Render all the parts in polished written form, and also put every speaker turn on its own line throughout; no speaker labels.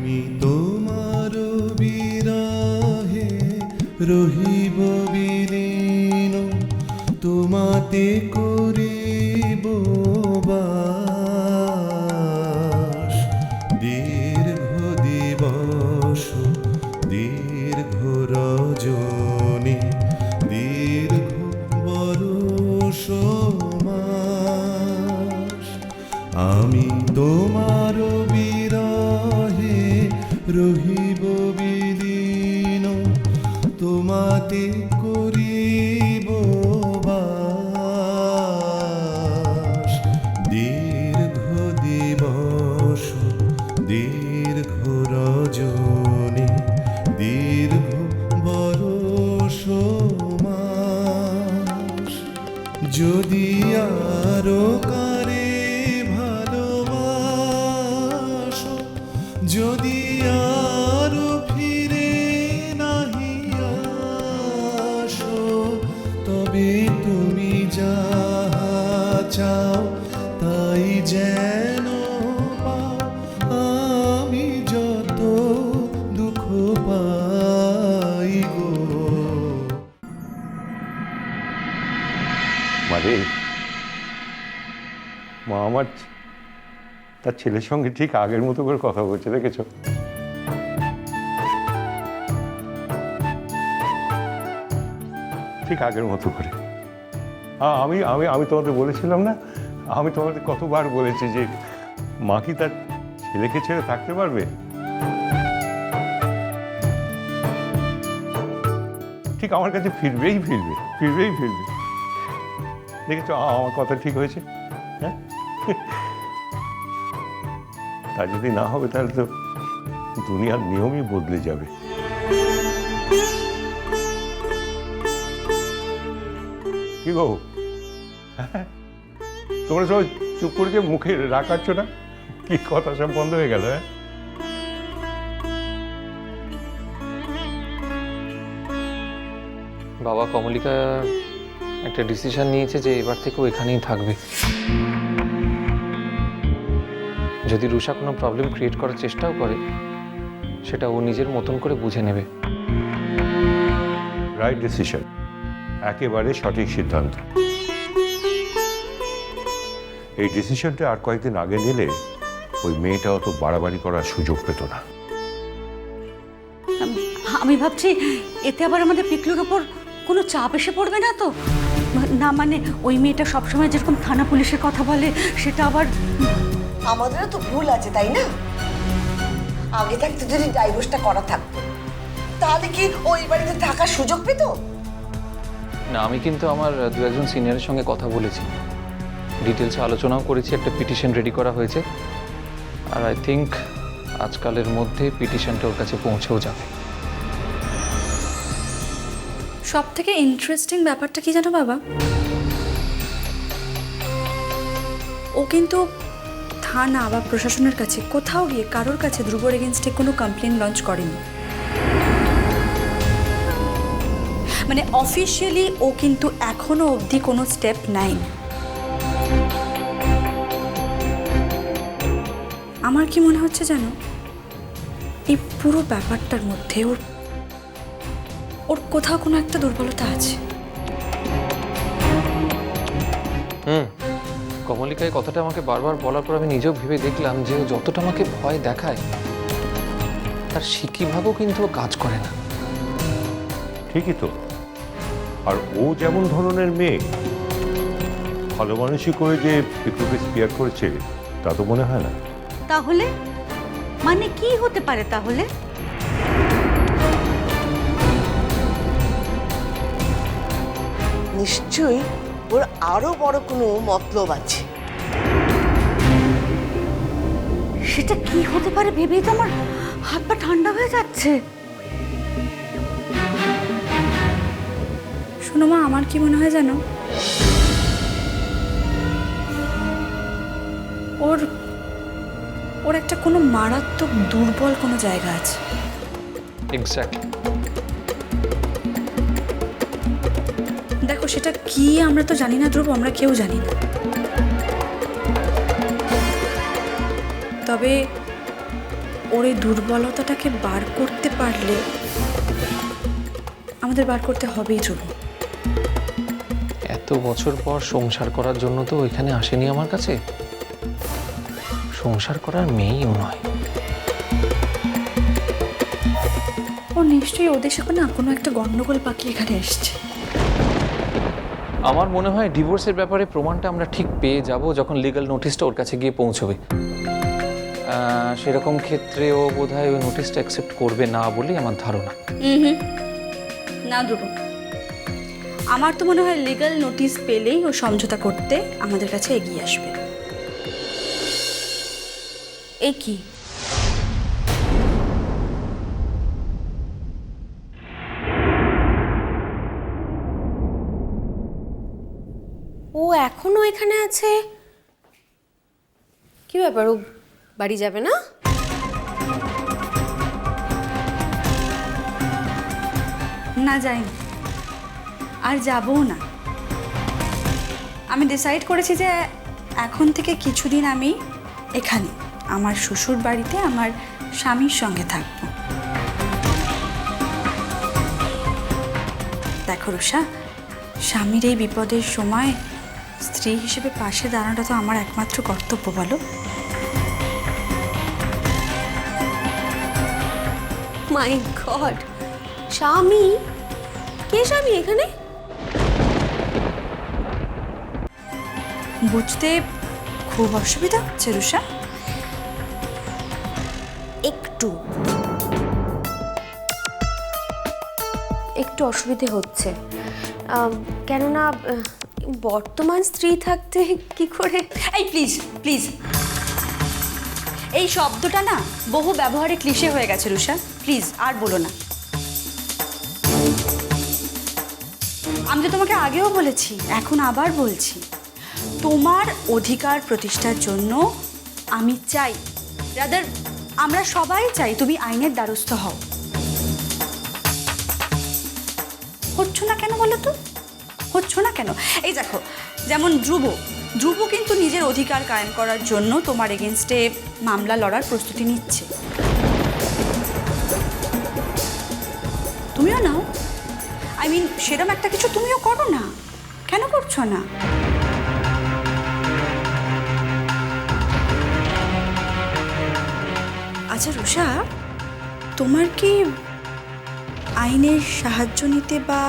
আমি তোমার বিরহে রহিব বিলীন, তোমাতে করিব বাস। দীর্ঘ দিবস দীর্ঘ রজনী দীর্ঘ বরষ মাস, আমি তোমার বিরহে রহিব বিলীন, তোমাতে করিব বাস। দীর্ঘ দিবস দীর্ঘ রজনী দীর্ঘ বরষ মাস। যদি আরো কারে ভালোবাসো, যদি আরো ফিরে নাহি আসো, তবে তুমি যাহা চাও তাই যেন পাও, আমি যত দুঃখ পাই গো।
মানে মা আমার তার ছেলের সঙ্গে ঠিক আগের মতো করে কথা বলছে, দেখেছ? ঠিক আগের মতো করে। আমি আমি আমি তোমাদের বলেছিলাম না, আমি তোমাদের কতবার বলেছি যে মা কি তার ছেলেকে ছেড়ে থাকতে পারবে? ঠিক আমার কাছে ফিরবেই ফিরবে, ফিরবেই ফিরবে। দেখেছ আমার কথা ঠিক হয়েছে? হ্যাঁ, তা যদি না হবে তাহলে তো দুনিয়ার নিয়মই বদলে যাবে। কি গো, তোমরা সবাই চুপ করে যে মুখে রাখাচ্ছ না, কি কথা সব বন্ধ হয়ে গেল? হ্যাঁ,
বাবা, কমলিকা একটা ডিসিশন নিয়েছে যে এবার থেকে ও এখানেই থাকবে। যদি রুষা কোনো প্রবলেম ক্রিয়েট করার চেষ্টাও করে, সেটা ও নিজের মতন করে বুঝে নেবে।
রাইট ডিসিশন, একেবারে সঠিক সিদ্ধান্ত। এই ডিসিশনটা আর কয়েকদিন আগে নিলে ওই মেয়েটা অত বাড়াবাড়ি করার সুযোগ পেত না।
আমি ভাবছি এতে আবার আমাদের পিকলুর ওপর কোনো চাপ এসে পড়বে না তো? না মানে ওই মেয়েটা সবসময় যেরকম থানা পুলিশের কথা বলে, সেটা আবার
আমাদেরও তো ভুল আছে, তাই না? আগে থাকতে যদি ডাইভোর্সটা করা থাকতো, তাহলে কি ওই বাড়িতে থাকার সুযোগ পেত?
না, আমি কিন্তু আমার দু একজন সিনিয়রের সঙ্গে কথা বলেছি, ডিটেলসে আলোচনাও করেছি, একটা পিটিশন রেডি করা হয়েছে। আর আই থিঙ্ক আজকালের মধ্যে পিটিশনটা ওর কাছে পৌঁছেও যাবে।
সব থেকে ইন্টারেস্টিং ব্যাপারটা কি জানো বাবা, ও কিন্তু থানা বা প্রশাসনের কাছে কোথাও গিয়ে কারোর কাছে ধ্রুবর এগেনস্টে কোনো কমপ্লেন লঞ্চ করেনি। মানে অফিসিয়ালি ও কিন্তু এখনো অবধি কোনো স্টেপ নেয়নি। আমার কি মনে হচ্ছে জানো, এই পুরো ব্যাপারটার মধ্যে ওর কোথাও কোনো একটা দুর্বলতা আছে।
কমলিকা এই কথাটা আমাকে বারবার বলার পর আমি নিজেও ভেবে দেখলাম যে ও যতটা আমাকে ভয় দেখায়, তার সিকিভাবেও কিন্তু ও কাজ করে না।
ঠিকই তো। আর ও যেমন ধরনের মেয়ে, ভালো মানুষই করে যে পিকলুকে স্পেয়ার করেছে তা তো মনে হয় না।
তাহলে মানে কি হতে পারে তাহলে?
নিশ্চয়ই ওর আরো বড় কোনো মতলব আছে।
সেটা কি হতে পারে ভেবেই তো আমার হাত পা ঠান্ডা হয়ে যাচ্ছে।
শোনো মা, আমার কি মনে হয় জানো, ওর ওর একটা কোনো মারাত্মক দুর্বল কোনো জায়গা আছে।
এক্স্যাক্টলি।
দেখো সেটা কি আমরা তো জানি না ধ্রুব, আমরা কেউ জানি না। তবে ও ওর এই দুর্বলতাটাকে বার করতে পারলে আমাদের বার করতে হবেই ধ্রুব।
এত বছর পর সংসার করার জন্য তো এখানে আসেনি আমার কাছে, সংসার করার মেয়েও নয়।
ও নিশ্চয়ই ওদের সাথে না কোনো একটা গন্ডগোল পাকিয়ে এখানে এসছে।
আমার মনে হয় ডিভোর্সের ব্যাপারে প্রমাণটা আমরা ঠিক পেয়ে যাব যখন লিগ্যাল নোটিশটা ওর কাছে গিয়ে পৌঁছবে। সেরকম ক্ষেত্রে ও বোধহয় ওই নোটিশটা অ্যাকসেপ্ট করবে না বলেই আমার ধারণা।
না ধ্রুব, আমার তো মনে হয় লিগ্যাল নোটিশ পেলেই ও সমঝোতা করতে আমাদের কাছে এগিয়ে আসবে। এ কি?
ও এখনো এখানে আছে? কি ব্যাপার, ও বাড়ি যাবে না?
না, যাইনি, আর যাবও না। আমি ডিসাইড করেছি যে এখন থেকে কিছুদিন আমি এখানে আমার শ্বশুর বাড়িতে আমার স্বামীর সঙ্গে থাকব। দেখো রুষা, স্বামীর এই বিপদের সময় স্ত্রী হিসেবে পাশে দাঁড়ানোটা তো আমার একমাত্র কর্তব্য, বলো?
মাই গড, স্বামী? কে স্বামী এখানে?
বুঝতে খুব অসুবিধা হচ্ছে রুষা?
একটু একটু অসুবিধে হচ্ছে, কেননা বর্তমান স্ত্রী থাকতে কি করে।
এই প্লিজ প্লিজ, এই শব্দটা না বহু ব্যবহারে ক্লিশে হয়ে গেছে রুষা, প্লিজ আর বলো না। আমি তো তোমাকে আগেও বলেছি, এখন আবার বলছি, তোমার অধিকার প্রতিষ্ঠার জন্য আমি চাই, রাদার আমরা সবাই চাই তুমি আইনের দ্বারস্থ হও। হচ্ছ না কেন বলো তো, হচ্ছ না কেন? এই দেখো, যেমন ধ্রুব কিন্তু নিজের অধিকার কায়েম করার জন্য তোমার এগেনস্টে মামলা লড়ার প্রস্তুতি নিচ্ছে। তুমিও নাও, আই মিন সেরকম একটা কিছু তুমিও করো না, কেন করছো না? আচ্ছা রুষা, তোমার কি আইনের সাহায্য নিতে বা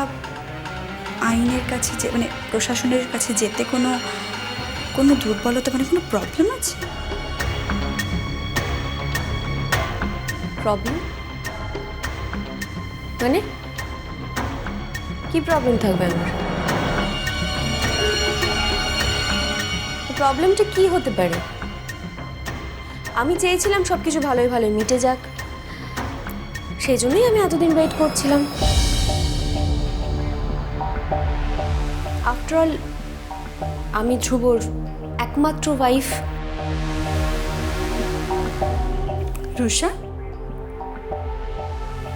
আইনের কাছে যে মানে প্রশাসনের কাছে যেতে কোনো দুর্বলতা মানে কোনো প্রবলেম আছে?
প্রবলেম মানে কি প্রবলেম থাকবে আমার? প্রবলেমটা কি হতে পারে? আমি চেয়েছিলাম সব কিছু ভালোই ভালোই মিটে যাক, সেই জন্যই আমি এতদিন ওয়েট করছিলাম। আফটার অল আমি ধ্রুবর একমাত্র ওয়াইফ।
রুষা,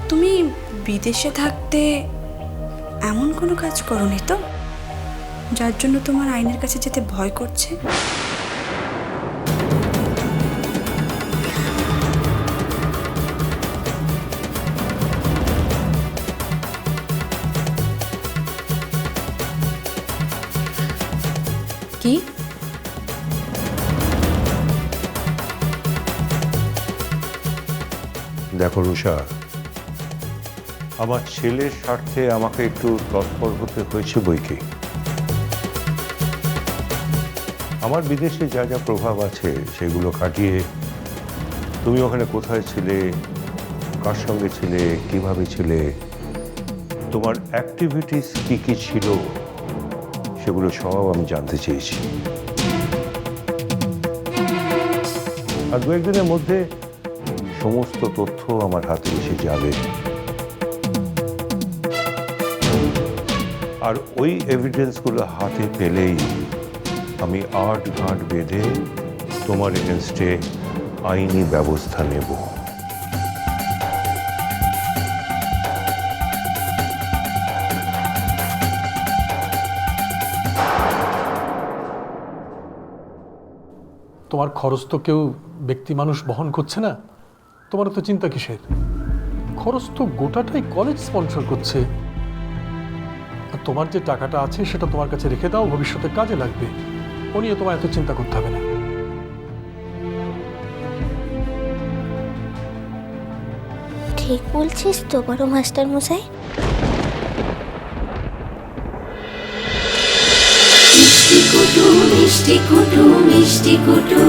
তুমি বিদেশে থাকতে এমন কোনো কাজ করোনি তো যার জন্য তোমার আইনের কাছে যেতে ভয় করছে? কি?
দেখো রুষা, আমার ছেলের স্বার্থে আমাকে একটু তৎপর হতে হয়েছে বইকি। আমার বিদেশে যা যা প্রভাব আছে সেগুলো কাটিয়ে তুমি ওখানে কোথায় ছিলে, কার সঙ্গে ছিলে, কিভাবে ছিলে, তোমার অ্যাক্টিভিটিস কি কি ছিল, সেগুলো সব আমি জানতে চেয়েছি। আর দু একদিনের মধ্যে সমস্ত তথ্য আমার হাতে এসে যাবে, আর ওই এভিডেন্সগুলো হাতে পেলেই আমি আট ঘাট বেঁধে তোমার এগেনস্টে আইনি ব্যবস্থা নেব।
তোমার খরচ তো কেউ ব্যক্তি মানুষ বহন করছে না, তোমার তো চিন্তা কিসের? খরচ তো গোটাটাই কলেজ স্পন্সর করছে। আর তোমার যে টাকাটা আছে সেটা তোমার কাছে রেখে দাও, ভবিষ্যতে কাজে লাগবে। ও নিয়ে তোমার এত চিন্তা করতে হবে না।
ঠিক বলছিস তো বড় মাস্টার মশাই?
মিষ্টি কুটু মিষ্টি কুটু মিষ্টি কুটু